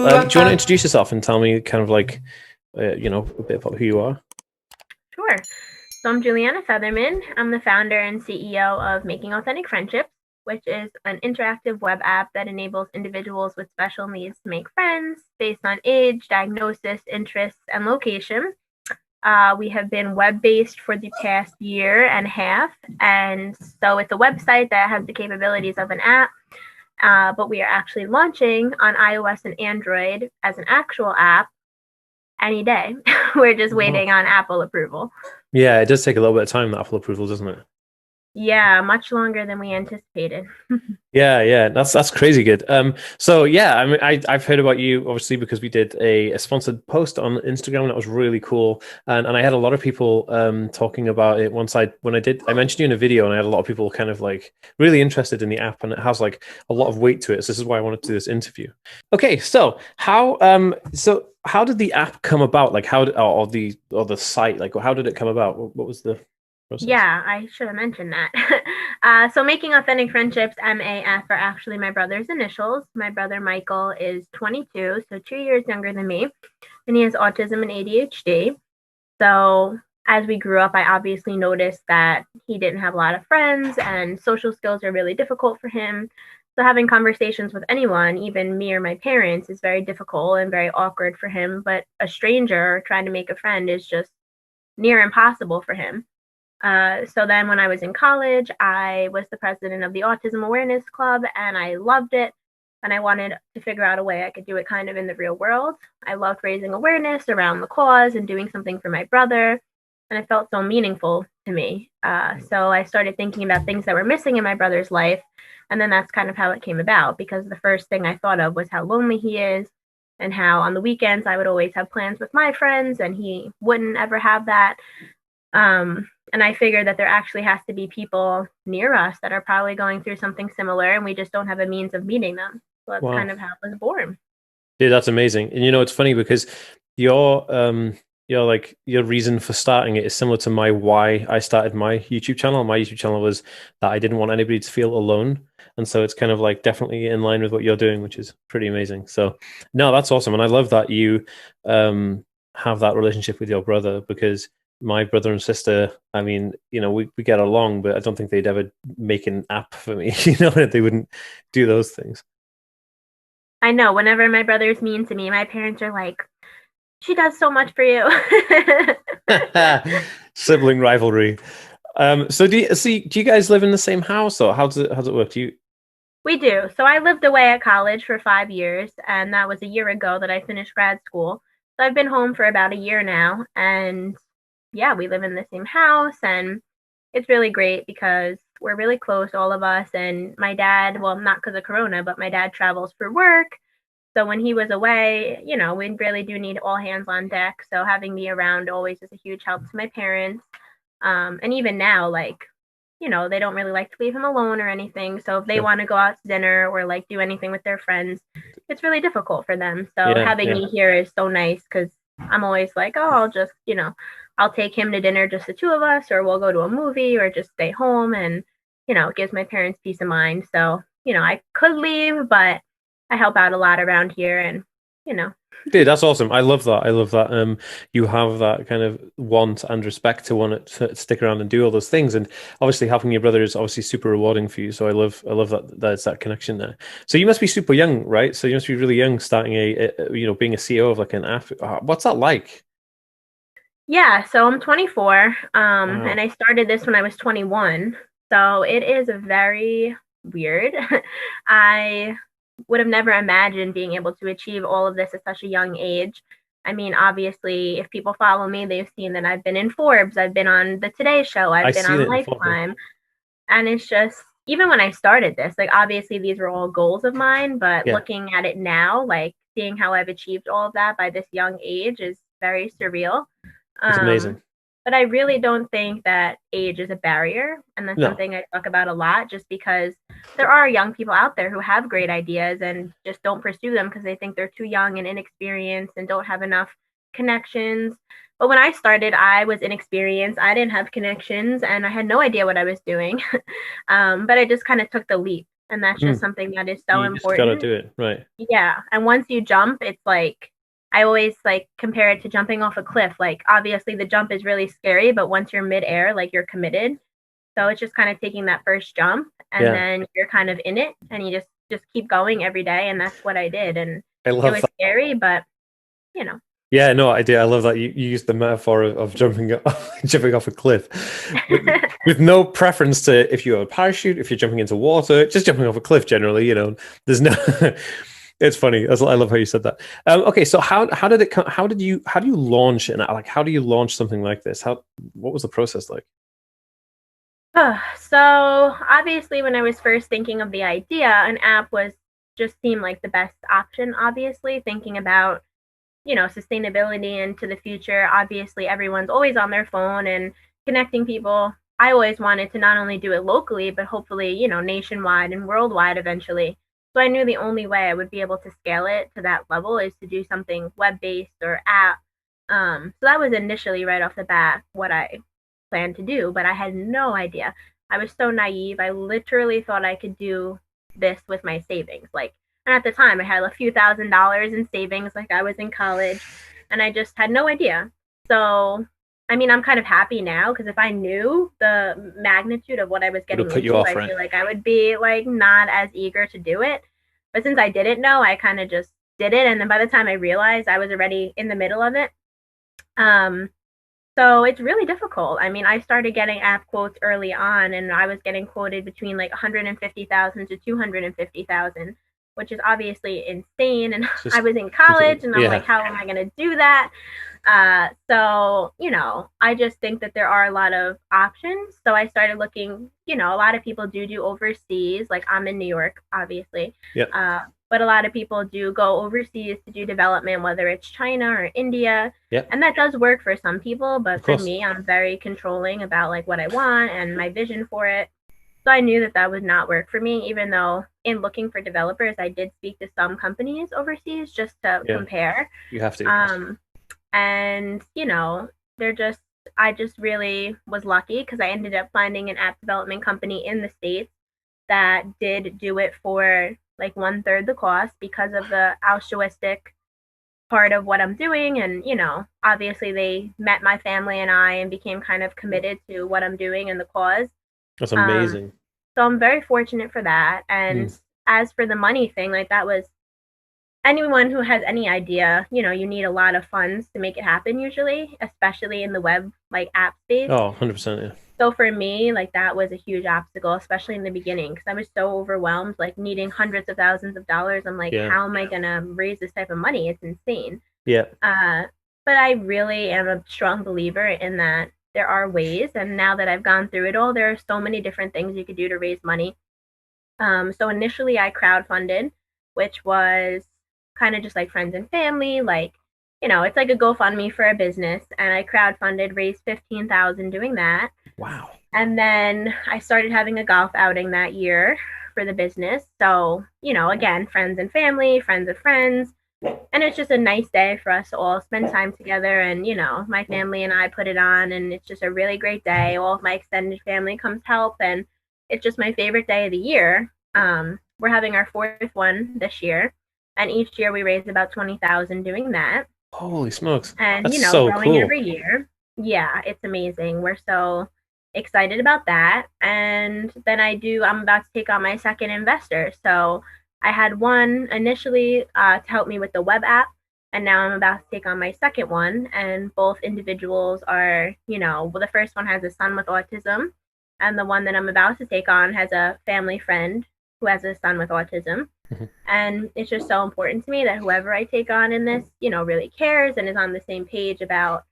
Do you want to introduce yourself and tell me kind of like, a bit about who you are? Sure. So I'm Juliana Featherman. I'm the founder and CEO of Making Authentic Friendships, which is an interactive web app that enables individuals with special needs to make friends based on age, diagnosis, interests, and location. We have been web-based for the past year and a half, and so it's a website that has the capabilities of an app, but we are actually launching on iOS and Android as an actual app any day. We're just Wow. waiting on Apple approval. Yeah, it does take a little bit of time, that Apple approval, doesn't it? Yeah, much longer than we anticipated. Yeah, yeah, that's crazy good. So yeah, I mean, I've heard about you obviously because we did a sponsored post on Instagram that was really cool, and I had a lot of people talking about it once I mentioned you in a video, and I had a lot of people kind of like really interested in the app, and it has like a lot of weight to it. So this is why I wanted to do this interview. Okay, so how did the app come about? Like how did, or the site, like how did it come about? What was the process? Yeah, I should have mentioned that. So making authentic friendships, MAF, are actually my brother's initials. My brother Michael is 22, so 2 years younger than me, and he has autism and ADHD. So as we grew up, I obviously noticed that he didn't have a lot of friends and social skills are really difficult for him. So having conversations with anyone, even me or my parents, is very difficult and very awkward for him. But a stranger trying to make a friend is just near impossible for him. So then when I was in college, I was the president of the Autism Awareness Club and I loved it. And I wanted to figure out a way I could do it kind of in the real world. I loved raising awareness around the cause and doing something for my brother. And it felt so meaningful to me. So I started thinking about things that were missing in my brother's life. And then that's kind of how it came about because the first thing I thought of was how lonely he is and how on the weekends I would always have plans with my friends and he wouldn't ever have that. And I figured that there actually has to be people near us that are probably going through something similar, and we just don't have a means of meeting them. So that's kind Wow. of how it was born. Dude, that's amazing. And it's funny because your reason for starting it is similar to my why I started my YouTube channel. My YouTube channel was that I didn't want anybody to feel alone. And so it's kind of like definitely in line with what you're doing, which is pretty amazing. So no, that's awesome. And I love that you have that relationship with your brother because my brother and sister, I mean, we get along, but I don't think they'd ever make an app for me. They wouldn't do those things. I know whenever my brother's mean to me, my parents are like, she does so much for you. Sibling rivalry. So do you guys live in the same house or how does it work? Do you We do. So I lived away at college for 5 years, and that was a year ago that I finished grad school. So I've been home for about a year now, and yeah, we live in the same house, and it's really great because we're really close, all of us. And my dad, well, not because of Corona, but my dad travels for work. So when he was away, we really do need all hands on deck. So having me around always is a huge help to my parents. And even now, like, they don't really like to leave him alone or anything. So if they sure. want to go out to dinner or like do anything with their friends, it's really difficult for them. So Yeah, having yeah. me here is so nice because I'm always like, oh, I'll just, I'll take him to dinner, just the two of us, or we'll go to a movie or just stay home. And, it gives my parents peace of mind. So, I could leave, but I help out a lot around here and, you know, Dude, that's awesome. I love that. I love that. You have that kind of want and respect to want to stick around and do all those things. And obviously helping your brother is obviously super rewarding for you. So I love that there's that connection there. So you must be super young, right? So you must be really young starting being a CEO of like an app. What's that like? yeah, so I'm 24, and Wow. I started this when I was 21. So it is very weird. I would have never imagined being able to achieve all of this at such a young age. I mean, obviously, if people follow me, they've seen that I've been in Forbes, I've been on the Today Show, I I've been seen on it in the photo. Lifetime, and it's just even when I started this, like obviously these were all goals of mine, but Yeah, looking at it now, like seeing how I've achieved all of that by this young age is very surreal. it's amazing. Um, but I really don't think that age is a barrier. And that's No, something I talk about a lot just because there are young people out there who have great ideas and just don't pursue them because they think they're too young and inexperienced and don't have enough connections. But when I started, I was inexperienced. I didn't have connections and I had no idea what I was doing. But I just kind of took the leap. And that's just something that is so You just gotta important. do it, right? Yeah. And once you jump, it's like, I always like compare it to jumping off a cliff. Like, obviously, the jump is really scary, but once you're midair, like, you're committed. So it's just kind of taking that first jump, and Yeah, then you're kind of in it, and you just keep going every day. And that's what I did. And I it love was that. scary, but you know. Yeah, no, I do. I love that you used the metaphor of jumping jumping off a cliff with no preference to if you're a parachute, if you're jumping into water, just jumping off a cliff generally, there's no it's funny. I love how you said that. Okay, so how did it come, how do you launch and like how do you launch something like this? What was the process like? So obviously, when I was first thinking of the idea, an app was just seemed like the best option. Obviously, thinking about sustainability into the future. Obviously, everyone's always on their phone and connecting people. I always wanted to not only do it locally, but hopefully, nationwide and worldwide eventually. So I knew the only way I would be able to scale it to that level is to do something web based or app. So that was initially right off the bat what I planned to do, but I had no idea. I was so naive. I literally thought I could do this with my savings. Like, and at the time, I had a few $1,000s in savings, like I was in college, and I just had no idea. So, I mean, I'm kind of happy now because if I knew the magnitude of what I was Would have getting put you into, off, I right? feel like I would be like not as eager to do it. But since I didn't know, I kind of just did it, and then by the time I realized, I was already in the middle of it. Um, so it's really difficult. I mean, I started getting app quotes early on, and I was getting quoted between like 150,000 to 250,000, which is obviously insane. And It's I just was in completely, college, and I'm like, yeah. how am I going to do that? So I just think that there are a lot of options. So I started looking. A lot of people do overseas. Like, I'm in New York, obviously. Yeah. But a lot of people do go overseas to do development, whether it's China or India, Yeah. and that does work for some people, Of but for course. me, I'm very controlling about like what I want and my vision for it. So I knew that that would not work for me, even though in looking for developers, I did speak to some companies overseas just to Yeah. compare. You have to. Um, and they're just I just really was lucky because I ended up finding an app development company in the States that did do it for like one third the cost because of the altruistic part of what I'm doing. And, obviously they met my family and I and became kind of committed to what I'm doing and the cause. That's Um, amazing. so I'm very fortunate for that. Mm. And as for the money thing, like that was anyone who has any idea, you need a lot of funds to make it happen usually, especially in the web like app space. Oh, 100%. Yeah. So for me, like that was a huge obstacle, especially in the beginning, because I was so overwhelmed, like needing hundreds of thousands of dollars. I'm like, Yeah. how am I gonna raise this type of money? It's insane. Yeah. Uh, but I really am a strong believer in that there are ways. And now that I've gone through it all, there are so many different things you could do to raise money. So initially, I crowdfunded, which was kind of just like friends and family, like it's like a GoFundMe for a business, and I crowdfunded, raised 15,000 doing that, Wow. and then I started having a golf outing that year for the business. So again, friends and family, friends of friends, and it's just a nice day for us to all spend time together. And my family and I put it on, and it's just a really great day. All of my extended family comes help, and it's just my favorite day of the year. We're having our fourth one this year, and each year we raise about 20,000 doing that, Holy smokes. and That's so growing cool. every year. Yeah, it's amazing. We're so excited about that. And then I'm about to take on my second investor. So I had one initially to help me with the web app, and now I'm about to take on my second one. And both individuals are, well, the first one has a son with autism, and the one that I'm about to take on has a family friend who has a son with autism. Mhm. And it's just so important to me that whoever I take on in this, really cares and is on the same page about,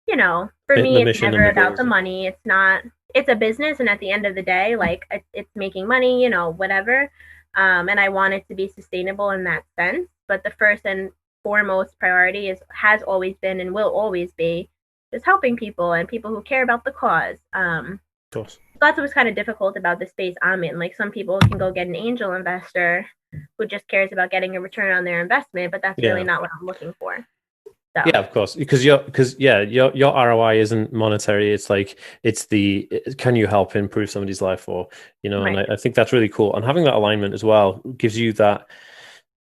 for The me, it's mission and never the about goals. the money. It's not, it's a business. And at the end of the day, like it's making money, whatever. And I want it to be sustainable in that sense. But the first and foremost priority has always been and will always be just helping people and people who care about the cause. Of course. That's what's kind of difficult about the space I'm in. Like, some people can go get an angel investor who just cares about getting a return on their investment, but that's really Yeah. not what I'm looking for. Yeah, of course, because yeah, your ROI isn't monetary. It's like can you help improve somebody's life, or and Right, I think that's really cool. And having that alignment as well gives you that.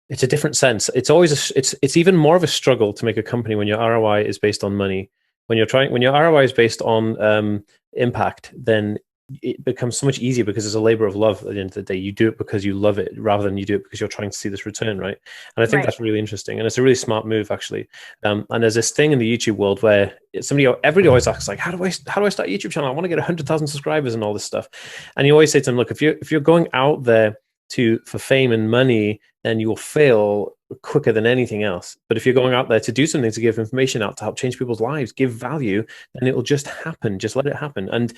It's a different sense. It's always it's even more of a struggle to make a company when your ROI is based on money. When your ROI is based on impact, then it becomes so much easier because it's a labor of love at the end of the day. You do it because you love it rather than you do it because you're trying to see this return, right? And I think right. that's really interesting, and it's a really smart move actually. And there's this thing in the YouTube world where everybody always asks like, how do I start a YouTube channel? I want to get 100,000 subscribers and all this stuff. And you always say to them, look, if you're going out there for fame and money, then you will fail quicker than anything else. But if you're going out there to do something, to give information out, to help change people's lives, give value, then it will just happen. Just let it happen. And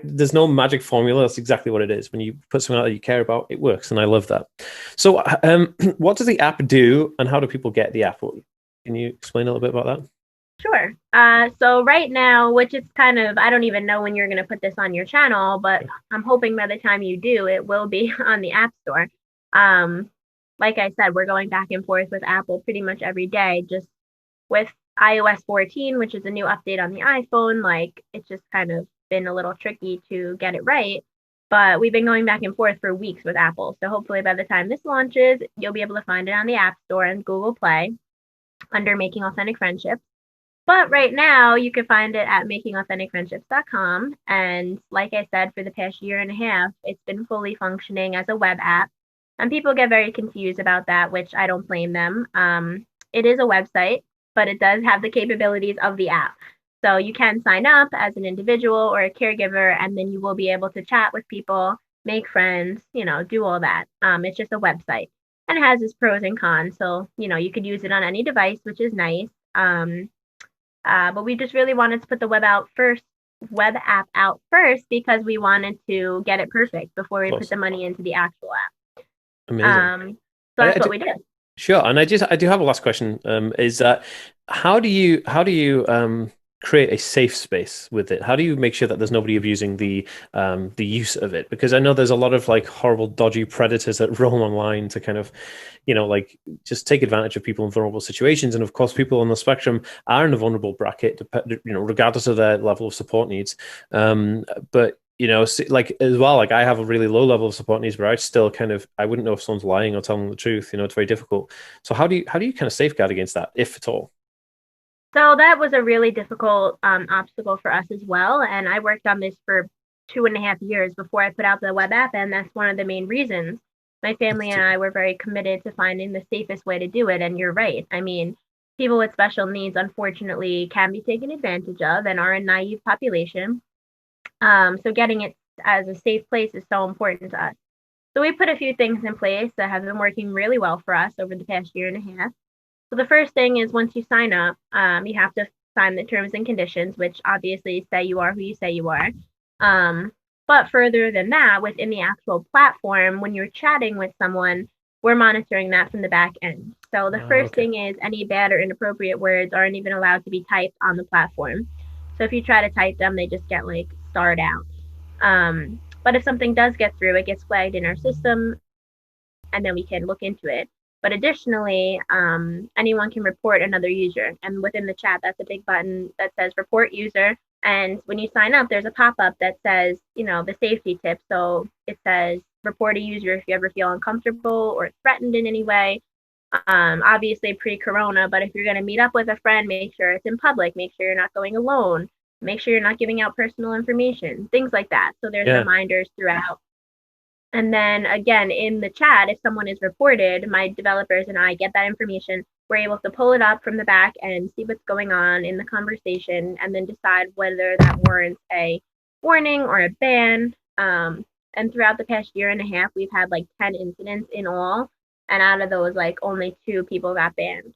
there's no magic formula. That's exactly what it is. When you put something out that you care about, it works. And I love that. So what does the app do and how do people get the app? Can you explain a little bit about that? Sure. So right now, which is kind of, I don't even know when you're going to put this on your channel, but I'm hoping by the time you do, it will be on the App Store. Um, like I said, we're going back and forth with Apple pretty much every day, just with iOS 14, which is a new update on the iPhone. Like it's just kind of been a little tricky to get it right. But we've been going back and forth for weeks with Apple. So hopefully by the time this launches, you'll be able to find it on the App Store and Google Play under Making Authentic Friendships. But right now, you can find it at makingauthenticfriendships.com. And like I said, for the past year and a half, it's been fully functioning as a web app. And people get very confused about that, which I don't blame them. It is a website, but it does have the capabilities of the app. So you can sign up as an individual or a caregiver, and then you will be able to chat with people, make friends, do all that. It's just a website. And it has its pros and cons. So, you could use it on any device, which is nice. But we just really wanted to put the web app out first because we wanted to get it perfect before we put the money into the actual app. Amazing. So that's what we did. Sure. And I do have a last question. Is that how do you create a safe space with it? How do you make sure that there's nobody abusing the use of it? Because I know there's a lot of like horrible, dodgy predators that roam online to kind of, like just take advantage of people in vulnerable situations. And of course, people on the spectrum are in a vulnerable bracket, regardless of their level of support needs. But like as well, like I have a really low level of support needs, but I wouldn't know if someone's lying or telling the truth. It's very difficult. So how do you kind of safeguard against that, if at all? So that was a really difficult obstacle for us as well. And I worked on this for 2.5 years before I put out the web app. And that's one of the main reasons. My family and I were very committed to finding the safest way to do it. And you're right. I mean, people with special needs, unfortunately, can be taken advantage of and are a naive population. So getting it as a safe place is so important to us. So we put a few things in place that have been working really well for us over the past year and a half. So the first thing is once you sign up, you have to sign the terms and conditions, which obviously say you are who you say you are. But further than that, within the actual platform, when you're chatting with someone, we're monitoring that from the back end. So the first Okay. thing is any bad or inappropriate words aren't even allowed to be typed on the platform. So if you try to type them, they just get like starred out. But if something does get through, it gets flagged in our system and then we can look into it. But additionally, anyone can report another user. And within the chat, that's a big button that says report user. And when you sign up, there's a pop up that says, the safety tip. So it says report a user if you ever feel uncomfortable or threatened in any way. Obviously pre-corona, but if you're going to meet up with a friend, make sure it's in public, make sure you're not going alone, make sure you're not giving out personal information, things like that. So there's reminders throughout. And then again, in the chat, if someone is reported, my developers and I get that information. We're able to pull it up from the back and see what's going on in the conversation and then decide whether that warrants a warning or a ban. And throughout the past year and a half, we've had like 10 incidents in all. And out of those, like only 2 people got banned.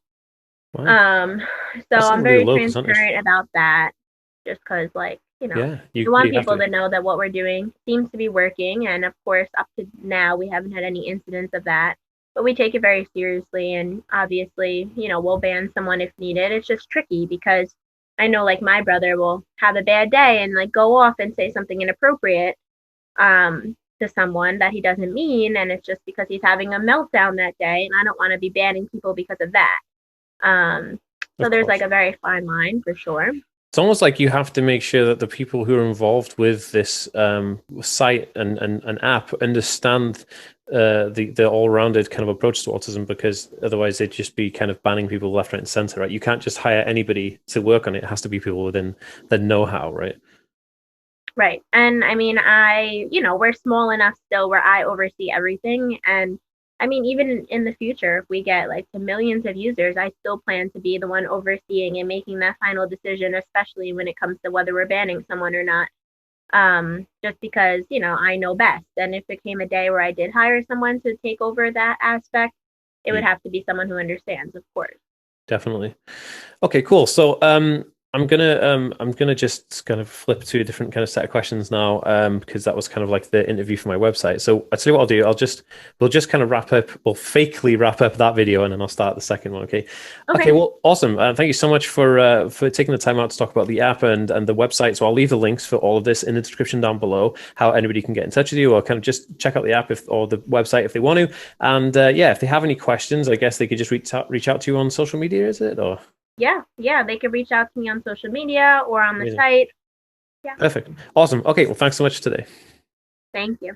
Wow. So That's I'm a really very low percentage. transparent about that just because, like, Yeah, we want you have people to. to know that what we're doing seems to be working. And of course, up to now, we haven't had any incidents of that. But we take it very seriously. And obviously, we'll ban someone if needed. It's just tricky because I know, like, my brother will have a bad day and, like, go off and say something inappropriate to someone that he doesn't mean. And it's just because he's having a meltdown that day. And I don't want to be banning people because of that. So Of there's like course. a very fine line for sure. It's almost like you have to make sure that the people who are involved with this site and app understand the all-rounded kind of approach to autism, because otherwise they'd just be kind of banning people left, right, and center, right? You can't just hire anybody to work on it. It has to be people within the know-how, right? Right. And I mean, we're small enough still where I oversee everything. And I mean, even in the future, if we get like to millions of users, I still plan to be the one overseeing and making that final decision, especially when it comes to whether we're banning someone or not. Just because, I know best. And if it came a day where I did hire someone to take over that aspect, it would Yeah, have to be someone who understands, of course. definitely. Okay, cool. So I'm gonna just kind of flip to a different kind of set of questions now, because that was kind of like the interview for my website. So I'll tell you what I'll do. We'll just kind of we'll fakely wrap up that video, and then I'll start the second one. Okay. Okay. Okay. Well, awesome. Thank you so much for taking the time out to talk about the app and the website. So I'll leave the links for all of this in the description down below, how anybody can get in touch with you or kind of just check out the app or the website if they want to. And yeah, if they have any questions, I guess they could just reach out to you on social media, is it? Or Yeah, they could reach out to me on social media or on the amazing. site. Yeah. Perfect. Awesome. Okay. Well, thanks so much today. Thank you.